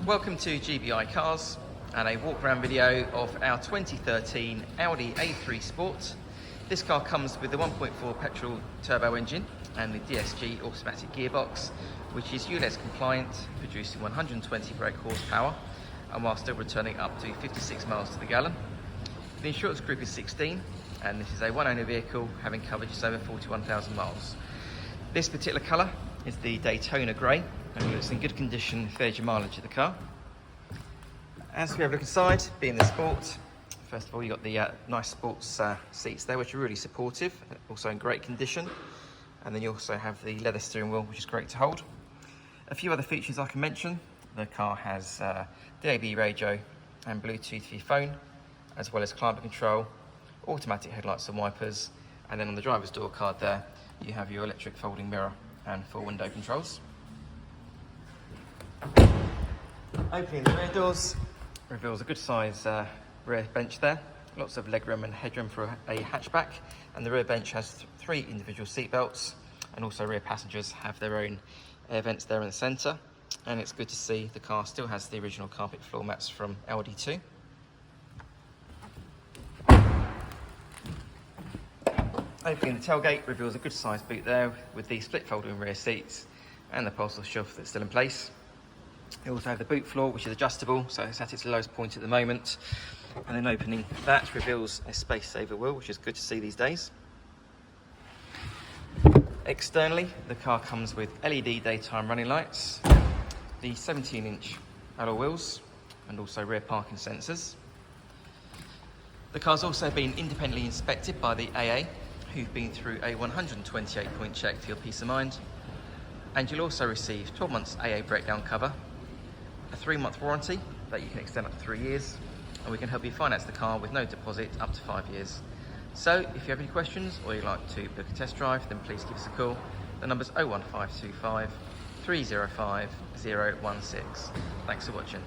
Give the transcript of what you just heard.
Welcome to GBI Cars and a walk around video of our 2013 Audi A3 Sport. This car comes with the 1.4 petrol turbo engine and the DSG automatic gearbox, which is ULEZ compliant, producing 120 brake horsepower and while still returning up to 56 miles to the gallon. The insurance group is 16 and this is a one-owner vehicle having covered just over 41,000 miles. This particular colour is the Daytona grey and it's in good condition, fair your mileage of the car. As we have a look inside, being the Sport, first of all you've got the nice sports seats there which are really supportive, also in great condition, and then you also have the leather steering wheel which is great to hold. A few other features I can mention: the car has DAB radio and Bluetooth for your phone, as well as climate control, automatic headlights and wipers, and then on the driver's door card there you have your electric folding mirror and full window controls. Opening the rear doors reveals a good size rear bench there, lots of legroom and headroom for a hatchback, and the rear bench has three individual seat belts, and also rear passengers have their own air vents there in the centre. And it's good to see the car still has the original carpet floor mats from Audi 2. Opening the tailgate reveals a good sized boot there with the split folding rear seats and the parcel shelf that's still in place. You also have the boot floor which is adjustable, so it's at its lowest point at the moment. And then opening that reveals a space saver wheel, which is good to see these days. Externally, the car comes with LED daytime running lights, the 17-inch alloy wheels, and also rear parking sensors. The car's also been independently inspected by the AA, who've been through a 128-point check for your peace of mind. And you'll also receive 12 months AA breakdown cover, a 3-month warranty that you can extend up to 3 years, and we can help you finance the car with no deposit up to 5 years. So if you have any questions or you'd like to book a test drive, then please give us a call. The number's 01525 305 016. Thanks for watching.